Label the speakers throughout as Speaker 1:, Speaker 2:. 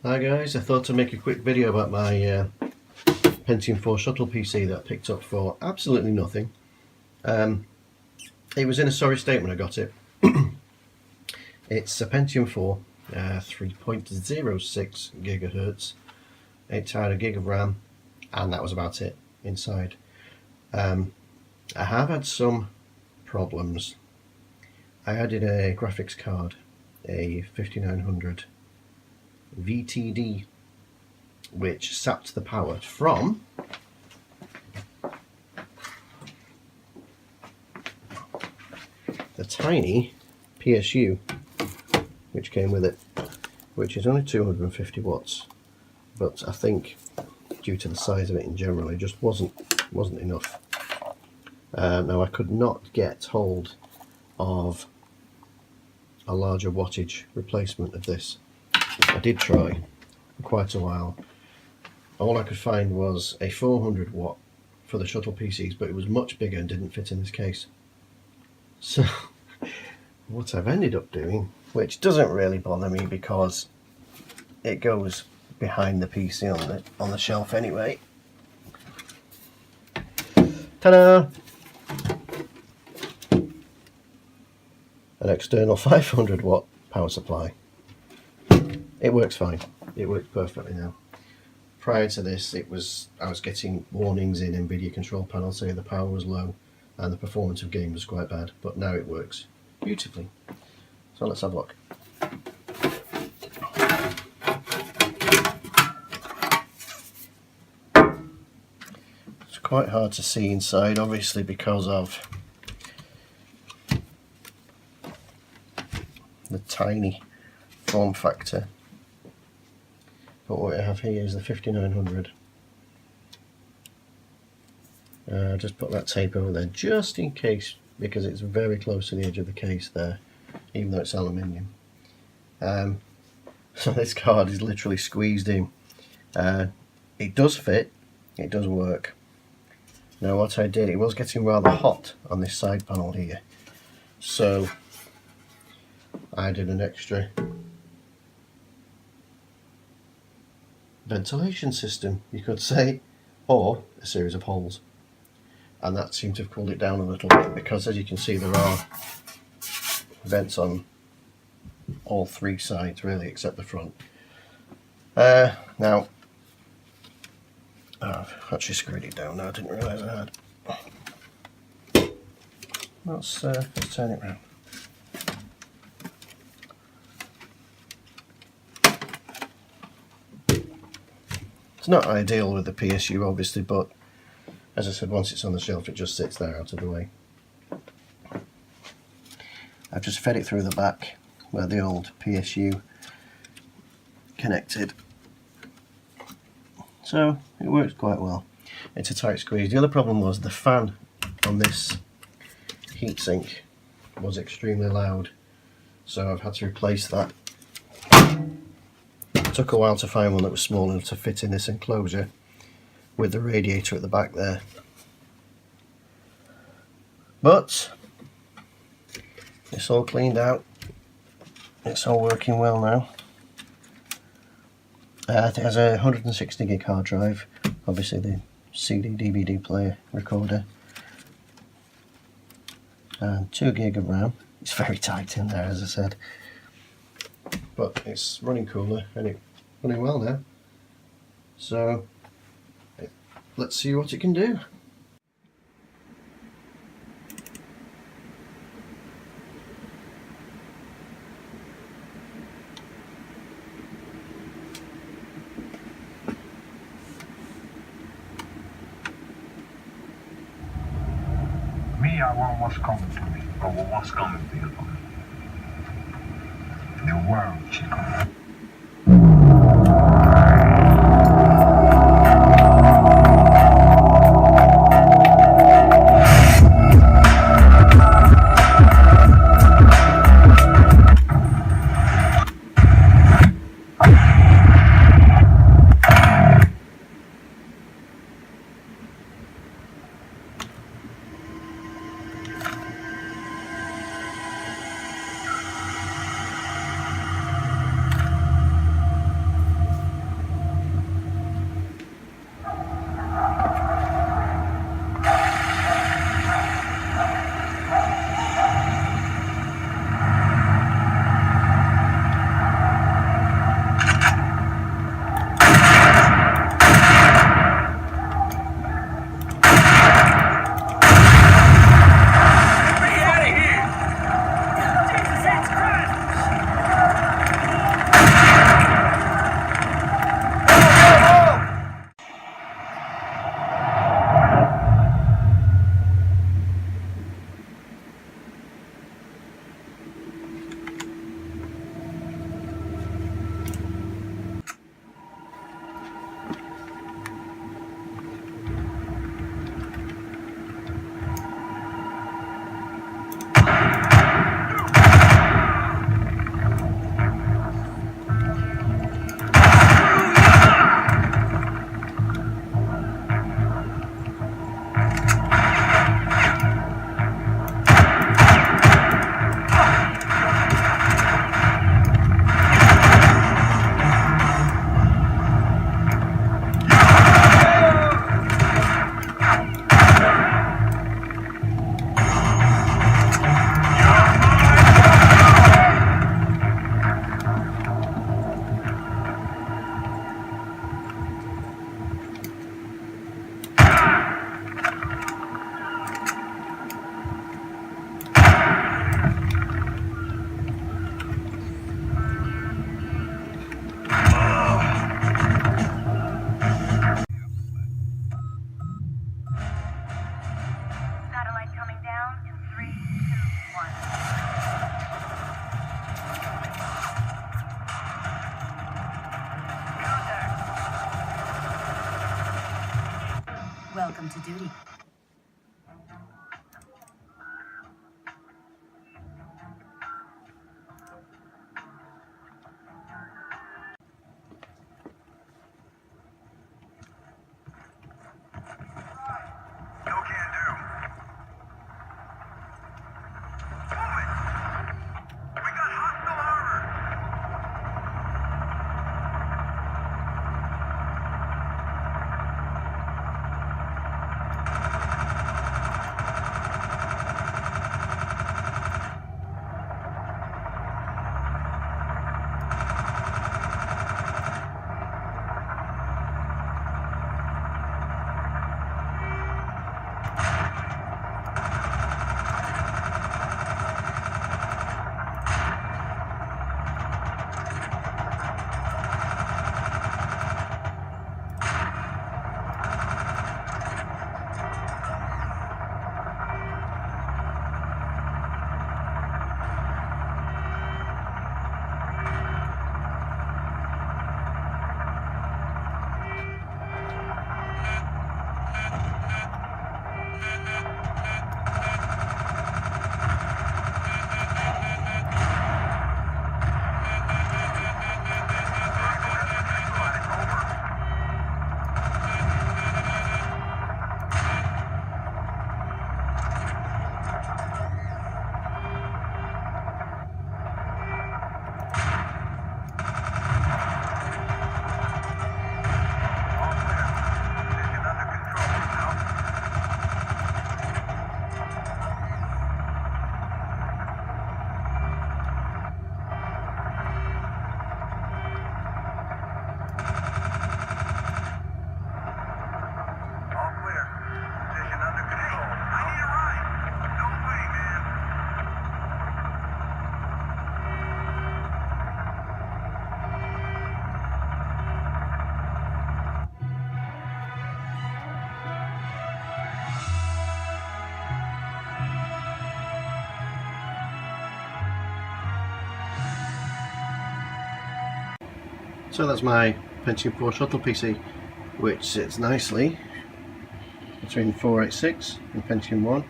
Speaker 1: Hi guys, I thought I'd make a quick video about my Pentium 4 Shuttle PC that I picked up for absolutely nothing. It was in a sorry state when I got it. It's a Pentium 4, 3.06 gigahertz. It had a gig of RAM, and that was about it inside. I have had some problems. I added a graphics card, a 5900 VTD, which sapped the power from the tiny PSU which came with it, which is only 250 watts, but I think due to the size of it in general it just wasn't enough. Now I could not get hold of a larger wattage replacement of this. I did try for quite a while. All I could find was a 400 watt for the Shuttle PCs, but it was much bigger and didn't fit in this case. So what I've ended up doing, which doesn't really bother me because it goes behind the PC on the shelf anyway. Ta-da! An external 500 watt power supply. It works fine. It works perfectly now. Prior to this, I was getting warnings in NVIDIA control panel saying the power was low and the performance of game was quite bad, but now it works beautifully. So let's have a look. It's quite hard to see inside, obviously, because of the tiny form factor. But what I have here is the 5900. Just put that tape over there just in case, because it's very close to the edge of the case there, even though it's aluminium. So this card is literally squeezed in. It does fit, it does work. Now what I did, it was getting rather hot on this side panel here, so I did an extra ventilation system, you could say, or a series of holes, and that seemed to have cooled it down a little bit, because as you can see there are vents on all three sides really, except the front. Now I've actually screwed it down now, I didn't realise I had. Let's turn it round. It's not ideal with the PSU obviously, but as I said, once it's on the shelf it just sits there out of the way. I've just fed it through the back where the old PSU connected, so it works quite well. It's a tight squeeze. The other problem was the fan on this heatsink was extremely loud, so I've had to replace that. It took a while to find one that was small enough to fit in this enclosure with the radiator at the back there. But it's all cleaned out. It's all working well now. It has a 160 gig hard drive, obviously the CD DVD player recorder, and 2 gig of RAM. It's very tight in there, as I said, but it's running cooler and it's running well now, so let's see what it can do.
Speaker 2: What was coming to me, or what was coming to you? The world should come.
Speaker 3: Welcome to duty.
Speaker 2: No can do. Move it! We got hostile armor!
Speaker 1: So that's my Pentium 4 Shuttle PC, which sits nicely between 486 and Pentium 1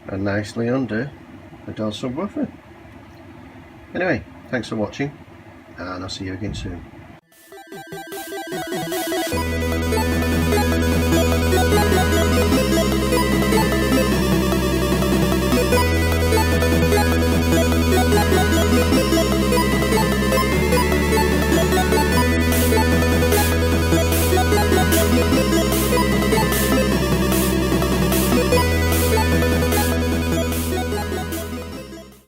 Speaker 1: and nicely under a Dell subwoofer. Anyway, thanks for watching and I'll see you again soon.